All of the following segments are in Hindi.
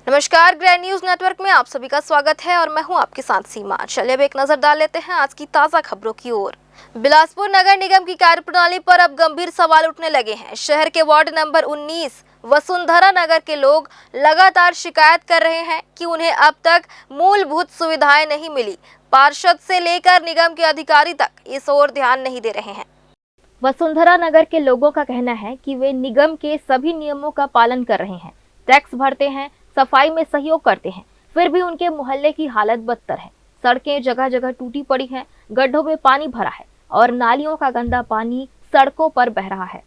नमस्कार, ग्रैंड न्यूज नेटवर्क में आप सभी का स्वागत है और मैं हूं आपके साथ सीमा। चलिए अब एक नजर डाल लेते हैं आज की ताजा खबरों की ओर। बिलासपुर नगर निगम की कार्यप्रणाली पर अब गंभीर सवाल उठने लगे हैं। शहर के वार्ड नंबर 19 वसुंधरा नगर के लोग लगातार शिकायत कर रहे हैं कि उन्हें अब तक मूलभूत सुविधाएं नहीं मिली। पार्षद से लेकर निगम के अधिकारी तक इस ओर ध्यान नहीं दे रहे हैं। वसुंधरा नगर के लोगों का कहना है कि वे निगम के सभी नियमों का पालन कर रहे हैं, टैक्स भरते हैं, सफाई में सहयोग करते हैं, फिर भी उनके मोहल्ले की हालत बदतर है। सड़कें जगह जगह टूटी पड़ी हैं, गड्ढों में पानी भरा है और नालियों का गंदा पानी सड़कों पर बह रहा है।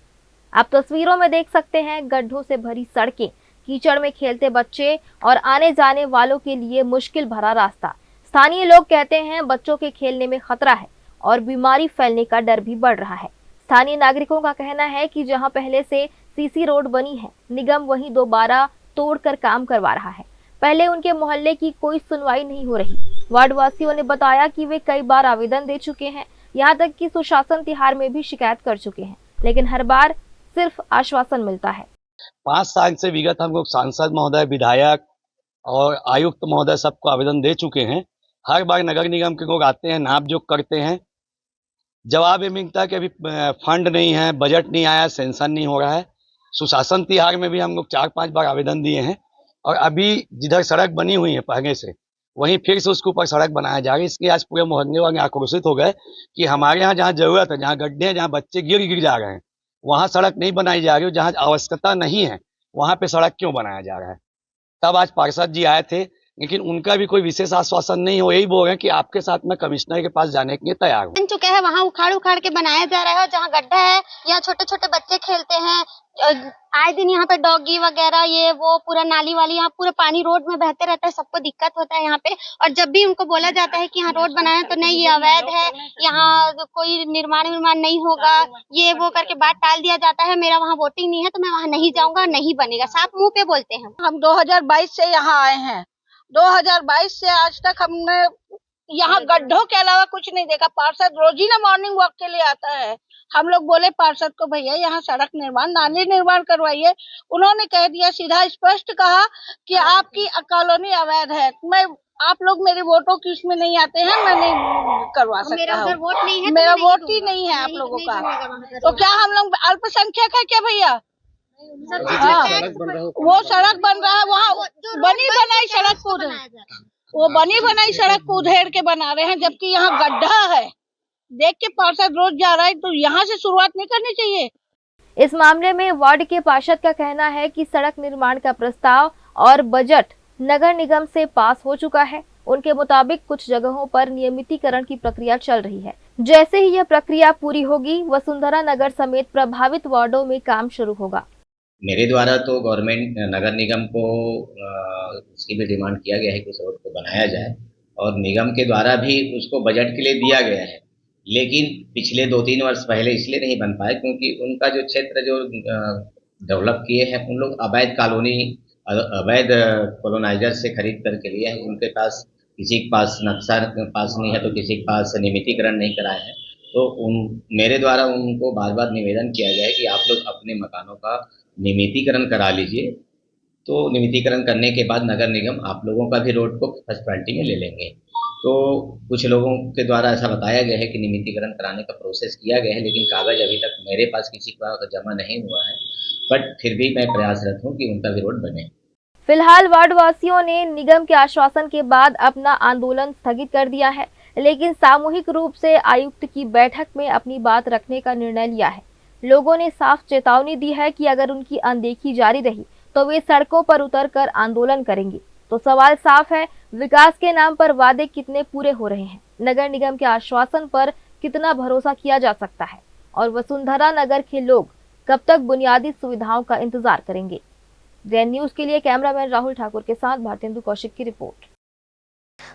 आप तस्वीरों में देख सकते हैं, गड्ढों से भरी सड़कें, कीचड़ में खेलते बच्चे और आने जाने वालों के लिए मुश्किल भरा रास्ता। स्थानीय लोग कहते हैं बच्चों के खेलने में खतरा है और बीमारी फैलने का डर भी बढ़ रहा है। स्थानीय नागरिकों का कहना है कि जहां पहले से सीसी रोड बनी है, निगम वहीं दोबारा तोड़कर काम करवा रहा है। पहले उनके मोहल्ले की कोई सुनवाई नहीं हो रही। वार्ड वासियों ने बताया कि वे कई बार आवेदन दे चुके हैं, यहाँ तक कि सुशासन तिहार में भी शिकायत कर चुके हैं, लेकिन हर बार सिर्फ आश्वासन मिलता है। 5 साल से विगत हम लोग सांसद महोदय, विधायक और आयुक्त महोदय सबको आवेदन दे चुके हैं। हर बार नगर निगम के लोग आते हैं, नाप जोख करते हैं, जवाब ये मिलता है कि अभी फंड नहीं है, बजट नहीं आया, सेंशन नहीं हो रहा है। सुशासन तिहार में भी हम लोग 4-5 बार आवेदन दिए हैं और अभी जिधर सड़क बनी हुई है पहले से, वहीं फिर से उसके ऊपर सड़क बनाया जा रहा है। इसलिए आज पूरे मोहल्ले वाले आक्रोशित हो गए कि हमारे यहाँ जहाँ जरूरत है, जहाँ गड्ढे हैं, जहाँ बच्चे गिर जा रहे हैं, वहाँ सड़क नहीं बनाई जा रही, जहाँ आवश्यकता नहीं है वहाँ पे सड़क क्यों बनाया जा रहा है। तब आज पार्षद जी आए थे, लेकिन उनका भी कोई विशेष आश्वासन नहीं हो। यही बोल रहे हैं कि आपके साथ में कमिश्नर के पास जाने के लिए तैयार हूँ। बन चुके हैं, वहाँ उखाड़ उखाड़ के बनाया जा रहा है और जहाँ गड्ढा है यहाँ छोटे छोटे बच्चे खेलते हैं। आए दिन यहाँ पे डॉगी वगैरह ये वो पूरा नाली वाली यहाँ पूरा पानी रोड में बहते रहता है, सबको दिक्कत होता है यहाँ पे। और जब भी उनको बोला जाता है कि यहाँ रोड बनाए तो नहीं, ये अवैध है, यहाँ कोई निर्माण नहीं होगा, ये वो करके बात टाल दिया जाता है। मेरा वहाँ वोटिंग नहीं है तो मैं वहाँ नहीं जाऊंगा, नहीं बनेगा, साफ मुंह पे बोलते हैं। हम 2022 से यहाँ आए हैं। 2022 से आज तक हमने यहाँ गड्ढों के अलावा कुछ नहीं देखा। पार्षद रोजीना मॉर्निंग वॉक के लिए आता है। हम लोग बोले पार्षद को, भैया यहाँ सड़क निर्माण, नाली निर्माण करवाइए। उन्होंने कह दिया, सीधा स्पष्ट कहा कि आपकी कॉलोनी अवैध है। आप लोग मेरे वोटों की इसमें नहीं आते हैं, मैं नहीं करवा सकता। मेरा उधर वोट नहीं है, मेरा वोट ही नहीं है आप लोगों का। तो क्या हम लोग अल्पसंख्यक है क्या भैया? वो सड़क बन रहा है, वहाँ बनी बनाई सड़क को उधेड़ के बना रहे हैं, जबकि यहाँ गड्ढा है। देख के पार्षद रोज जा रहा है, तो यहाँ से शुरुआत नहीं करनी चाहिए। इस मामले में वार्ड के पार्षद का कहना है कि सड़क निर्माण का प्रस्ताव और बजट नगर निगम से पास हो चुका है। उनके मुताबिक कुछ जगहों पर नियमितीकरण की प्रक्रिया चल रही है। जैसे ही यह प्रक्रिया पूरी होगी, वसुंधरा नगर समेत प्रभावित वार्डों में काम शुरू होगा। मेरे द्वारा तो गवर्नमेंट नगर निगम को उसकी भी डिमांड किया गया है कि उस रोड को बनाया जाए और निगम के द्वारा भी उसको बजट के लिए दिया गया है, लेकिन पिछले 2-3 वर्ष पहले इसलिए नहीं बन पाए क्योंकि उनका जो क्षेत्र जो डेवलप किए हैं उन लोग अवैध कॉलोनाइजर से खरीद करके लिए हैं। उनके पास किसी के पास नक्शा पास नहीं है तो किसी के पास नियमितीकरण नहीं कराए हैं। तो मेरे द्वारा उनको बार बार निवेदन किया गया है कि आप लोग अपने मकानों का नियमितीकरण करा लीजिए। तो नियमितीकरण करने के बाद नगर निगम आप लोगों का भी रोड को फर्स्ट प्रायोरिटी में ले लेंगे। तो कुछ लोगों के द्वारा ऐसा बताया गया है कि नियमितीकरण कराने का प्रोसेस किया गया है, लेकिन कागज अभी तक मेरे पास किसी का जमा नहीं हुआ है। बट फिर भी मैं प्रयासरत हूँ कि उनका भी रोड बने। फिलहाल वार्ड वासियों ने निगम के आश्वासन के बाद अपना आंदोलन स्थगित कर दिया है, लेकिन सामूहिक रूप से आयुक्त की बैठक में अपनी बात रखने का निर्णय लिया है। लोगों ने साफ चेतावनी दी है कि अगर उनकी अनदेखी जारी रही तो वे सड़कों पर उतरकर आंदोलन करेंगे। तो सवाल साफ है, विकास के नाम पर वादे कितने पूरे हो रहे हैं? नगर निगम के आश्वासन पर कितना भरोसा किया जा सकता है? और वसुंधरा नगर के लोग कब तक बुनियादी सुविधाओं का इंतजार करेंगे? ग्रैंड न्यूज के लिए कैमरामैन राहुल ठाकुर के साथ भारतेंदु कौशिक की रिपोर्ट।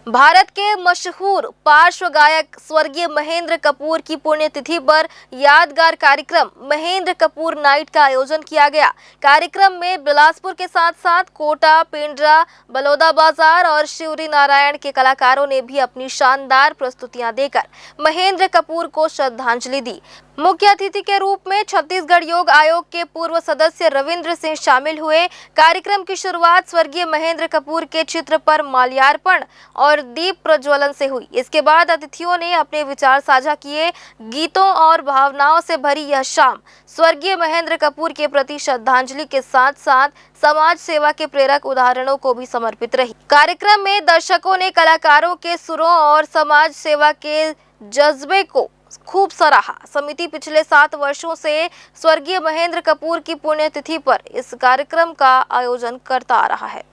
भारत के मशहूर पार्श्व गायक स्वर्गीय महेंद्र कपूर की पुण्यतिथि पर यादगार कार्यक्रम महेंद्र कपूर नाइट का आयोजन किया गया। कार्यक्रम में बिलासपुर के साथ साथ कोटा, पेंड्रा, बलौदाबाजार और शिवरी नारायण के कलाकारों ने भी अपनी शानदार प्रस्तुतियां देकर महेंद्र कपूर को श्रद्धांजलि दी। मुख्य अतिथि के रूप में छत्तीसगढ़ योग आयोग के पूर्व सदस्य रविंद्र सिंह शामिल हुए। कार्यक्रम की शुरुआत स्वर्गीय महेंद्र कपूर के चित्र पर माल्यार्पण और दीप प्रज्वलन से हुई। इसके बाद अतिथियों ने अपने विचार साझा किए। गीतों और भावनाओं से भरी यह शाम स्वर्गीय महेंद्र कपूर के प्रति श्रद्धांजलि के साथ साथ समाज सेवा के प्रेरक उदाहरणों को भी समर्पित रही। कार्यक्रम में दर्शकों ने कलाकारों के सुरों और समाज सेवा के जज्बे को खूब सराहा। समिति पिछले 7 वर्षों से स्वर्गीय महेंद्र कपूर की पुण्यतिथि पर इस कार्यक्रम का आयोजन करता आ रहा है।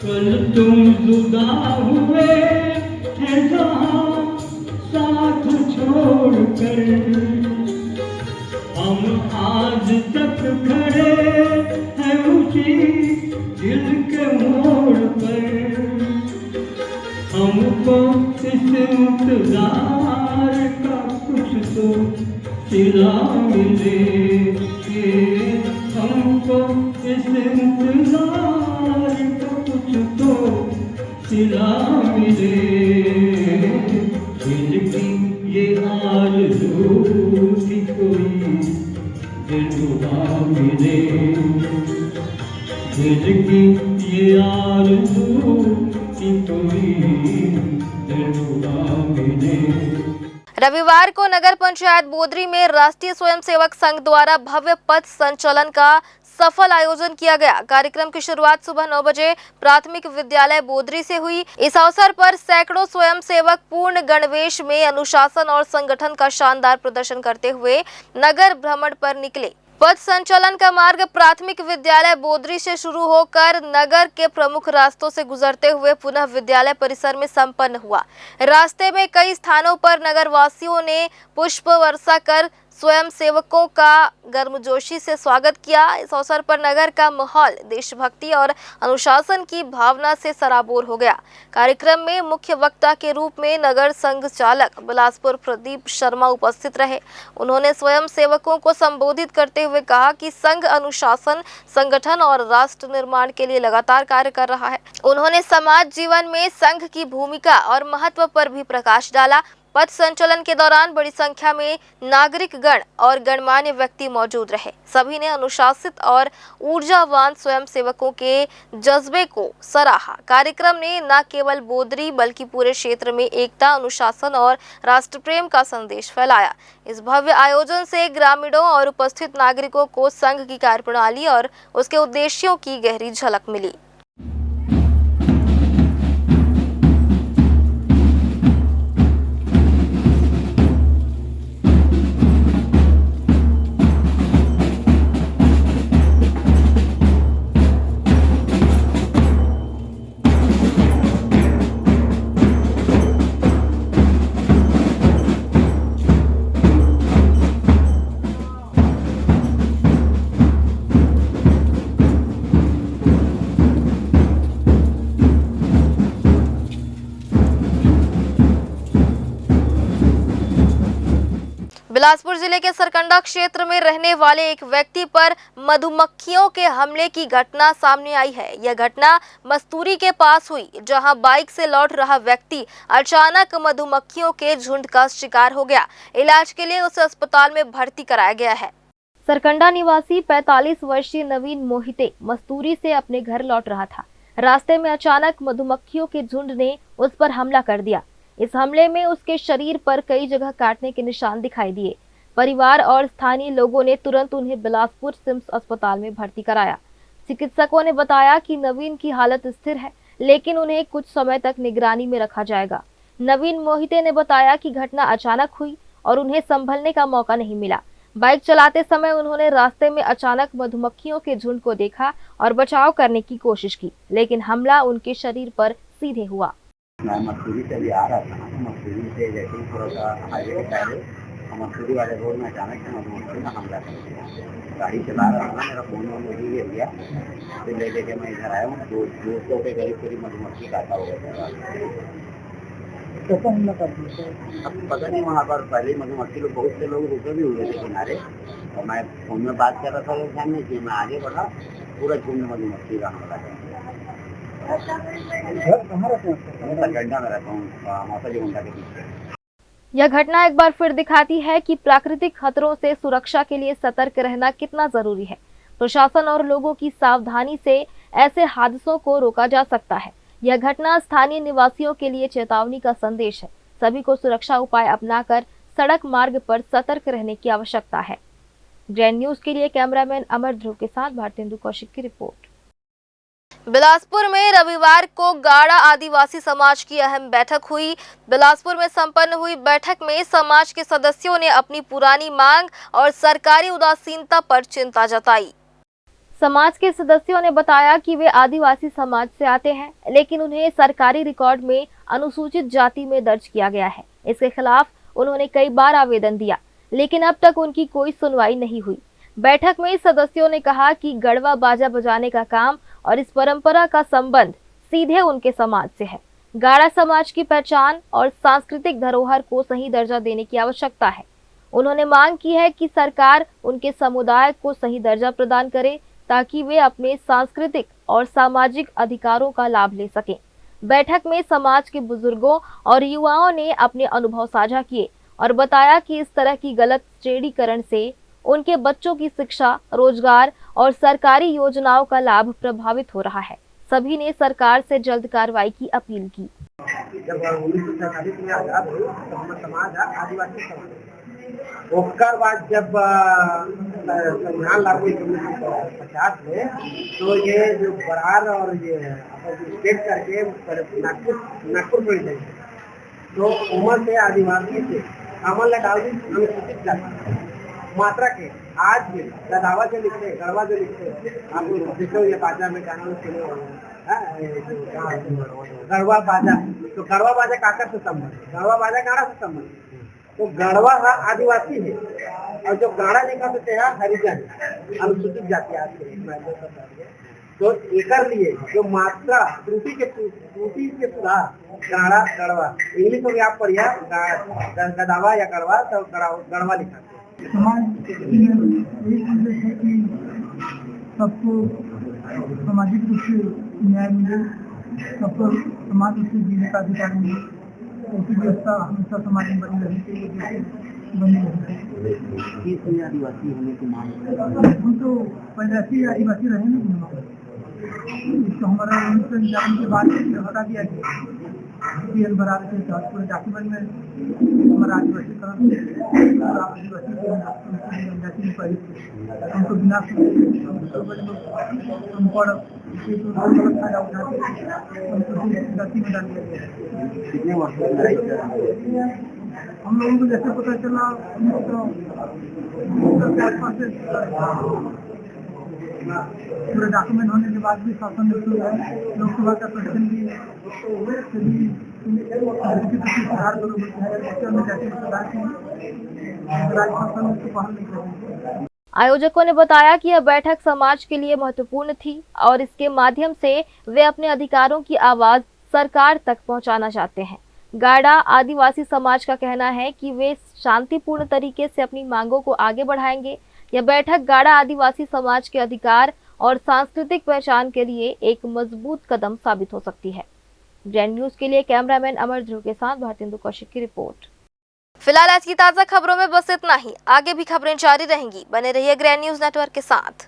कल तुम जुदा हुए हैं जहाँ साथ छोड़कर, हम आज तक खड़े हैं उसी दिल के मोड़ पर। हमको इस इंतजार का कुछ तो सिला मिले, हमको इस इंतजार का कुछ तो सिला मिले। दिल की ये आरज़ू थी कोई दिलरुबा मिले, दिल की ये आरज़ू थी कोई दिलरुबा मिले। रविवार को नगर पंचायत बोदरी में राष्ट्रीय स्वयंसेवक संघ द्वारा भव्य पथ संचलन का सफल आयोजन किया गया। कार्यक्रम की शुरुआत सुबह 9 बजे प्राथमिक विद्यालय बोदरी से हुई। इस अवसर पर सैकड़ों स्वयंसेवक पूर्ण गणवेश में अनुशासन और संगठन का शानदार प्रदर्शन करते हुए नगर भ्रमण पर निकले। पथ संचलन का मार्ग प्राथमिक विद्यालय बोदरी से शुरू होकर नगर के प्रमुख रास्तों से गुजरते हुए पुनः विद्यालय परिसर में संपन्न हुआ। रास्ते में कई स्थानों पर नगर वासियों ने पुष्प वर्षा कर स्वयं सेवकों का गर्मजोशी से स्वागत किया। इस अवसर पर नगर का माहौल देशभक्ति और अनुशासन की भावना से सराबोर हो गया। कार्यक्रम में मुख्य वक्ता के रूप में नगर संघ चालक बिलासपुर प्रदीप शर्मा उपस्थित रहे। उन्होंने स्वयं सेवकों को संबोधित करते हुए कहा कि संघ अनुशासन, संगठन और राष्ट्र निर्माण के लिए लगातार कार्य कर रहा है। उन्होंने समाज जीवन में संघ की भूमिका और महत्व पर भी प्रकाश डाला। पथ संचलन के दौरान बड़ी संख्या में नागरिक गण और गणमान्य व्यक्ति मौजूद रहे। सभी ने अनुशासित और ऊर्जावान स्वयं सेवकों के जज्बे को सराहा। कार्यक्रम ने न केवल बोदरी बल्कि पूरे क्षेत्र में एकता, अनुशासन और राष्ट्र प्रेम का संदेश फैलाया। इस भव्य आयोजन से ग्रामीणों और उपस्थित नागरिकों को संघ की कार्यप्रणाली और उसके उद्देश्यों की गहरी झलक मिली। बिलासपुर जिले के सरकंडा क्षेत्र में रहने वाले एक व्यक्ति पर मधुमक्खियों के हमले की घटना सामने आई है। यह घटना मस्तूरी के पास हुई, जहां बाइक से लौट रहा व्यक्ति अचानक मधुमक्खियों के झुंड का शिकार हो गया। इलाज के लिए उसे अस्पताल में भर्ती कराया गया है। सरकंडा निवासी 45 वर्षीय नवीन मोहिते मस्तूरी से अपने घर लौट रहा था। रास्ते में अचानक मधुमक्खियों के झुंड ने उस पर हमला कर दिया। इस हमले में उसके शरीर पर कई जगह काटने के निशान दिखाई दिए। परिवार और स्थानीय लोगों ने तुरंत उन्हें बिलासपुर सिम्स अस्पताल में भर्ती कराया। चिकित्सकों ने बताया कि नवीन की हालत स्थिर है, लेकिन उन्हें कुछ समय तक निगरानी में रखा जाएगा। नवीन मोहिते ने बताया कि घटना अचानक हुई और उन्हें संभलने का मौका नहीं मिला। बाइक चलाते समय उन्होंने रास्ते में अचानक मधुमक्खियों के झुंड को देखा और बचाव करने की कोशिश की, लेकिन हमला उनके शरीर पर सीधे हुआ। मैं मसूरी से भी आ रहा था, मसूरी से जैसे ही थोड़ा सा हाईवे के पहले मसूरी वाले रोड में अचानक से मधुमक्खी का हमला कर दिया। गाड़ी चला रहा था, मेरा फोन वही गिर गया, फिर ले लेके मैं इधर आया हूँ। 200 के करीब मधुमक्खी काटा हुआ था। तो हमला कर दिया, अब पता नहीं, वहाँ पर पहले मधुमक्खी लोग, बहुत से लोग रुके भी हुए थे किनारे, और मैं फोन में बात कर रहा था लोग सामने कि मैं आगे बढ़ा, पूरा झुंड मधुमक्खी का हमला कर दिया। गड्ढा में रहता हूँ, मौसम गुंडा के पीछे। यह घटना एक बार फिर दिखाती है कि प्राकृतिक खतरों से सुरक्षा के लिए सतर्क रहना कितना जरूरी है। प्रशासन और लोगों की सावधानी से ऐसे हादसों को रोका जा सकता है। यह घटना स्थानीय निवासियों के लिए चेतावनी का संदेश है। सभी को सुरक्षा उपाय अपनाकर सड़क मार्ग पर सतर्क रहने की आवश्यकता है। ग्रैंड न्यूज के लिए कैमरामैन अमर ध्रुव के साथ भारतेंदु कौशिक की रिपोर्ट। बिलासपुर में रविवार को गाड़ा आदिवासी समाज की अहम बैठक हुई। बिलासपुर में संपन्न हुई बैठक में समाज के सदस्यों ने अपनी पुरानी मांग और सरकारी उदासीनता पर चिंता जताई। समाज के सदस्यों ने बताया कि वे आदिवासी समाज से आते हैं, लेकिन उन्हें सरकारी रिकॉर्ड में अनुसूचित जाति में दर्ज किया गया है। इसके खिलाफ उन्होंने कई बार आवेदन दिया, लेकिन अब तक उनकी कोई सुनवाई नहीं हुई। बैठक में सदस्यों ने कहा कि गढ़वा बाजा बजाने का काम और इस परंपरा का संबंध सीधे उनके समाज से है। गाड़ा समाज की पहचान और सांस्कृतिक धरोहर को सही दर्जा देने की आवश्यकता है। उन्होंने मांग की है कि सरकार उनके समुदाय को सही दर्जा प्रदान करे, ताकि वे अपने सांस्कृतिक और सामाजिक अधिकारों का लाभ ले सकें। बैठक में समाज के बुजुर्गों और युवाओं ने अपने अनुभव साझा किए और बताया कि इस तरह की गलत श्रेणीकरण से उनके बच्चों की शिक्षा, रोजगार और सरकारी योजनाओं का लाभ प्रभावित हो रहा है। सभी ने सरकार से जल्द कार्रवाई की अपील की। जब 1947 में आजाद हुई तो हमारा समाज आदिवासी समाज, उसके बाद जब संविधान लागू हुई 1950 में, तो ये जो बरार और ये स्टेट करके नागपुर में गई, तो उम्र से आदिवासी से कामन लगा दी अनुसूचित जाति मात्रा के। आज भी गढ़वा जो लिखते, गढ़वा जो लिखते, आपको देखो ये बाजा में गाना सुने गढ़वा बाजा, तो गढ़वा बाजा काकर से संबंध, गढ़वा बाजा गाड़ा से संबंध, तो गढ़वा आदिवासी है, और जो गाड़ा लिखा सकते हैं हरिजन अनुसूचित जाति। आज के तो एक लिए जो मात्रा त्रुटि के सुधार गाड़ा गढ़वा, इंग्लिश में आप पढ़िया गदावा या गढ़वा, तो गढ़वा लिखा। समाज है कि सबको सामाजिक रूप से न्याय मिले, सबको समाज रूप से जीने का अधिकार मिले, ऐसी व्यवस्था हमेशा समाज में बनी रहनी चाहिए, जैसे बनी रहती है। आदिवासी होने की मांग हम तो पहले ऐसे आदिवासी रहे ना, तो हमारा 1951 के बाद हटा दिया गया बराबर के साथ पूरे डॉक्यूमेंट में हमारा आदिवासी हमको बिना कितने वर्ष में लड़ाई चल रही है? हम लोगों को जैसे पता चला पूरे डॉक्यूमेंट होने के बाद भी शासन लोकसभा का प्रश्न भी सुधार करो। आयोजकों ने बताया कि यह बैठक समाज के लिए महत्वपूर्ण थी और इसके माध्यम से वे अपने अधिकारों की आवाज सरकार तक पहुंचाना चाहते हैं। गाड़ा आदिवासी समाज का कहना है कि वे शांतिपूर्ण तरीके से अपनी मांगों को आगे बढ़ाएंगे। यह बैठक गाड़ा आदिवासी समाज के अधिकार और सांस्कृतिक पहचान के लिए एक मजबूत कदम साबित हो सकती है। ग्रैंड न्यूज के लिए कैमरामैन अमर ध्रुव के साथ भारतेंदु कौशिक की रिपोर्ट। फिलहाल आज की ताजा खबरों में बस इतना ही। आगे भी खबरें जारी रहेंगी। बने रहिए ग्रैंड न्यूज नेटवर्क के साथ।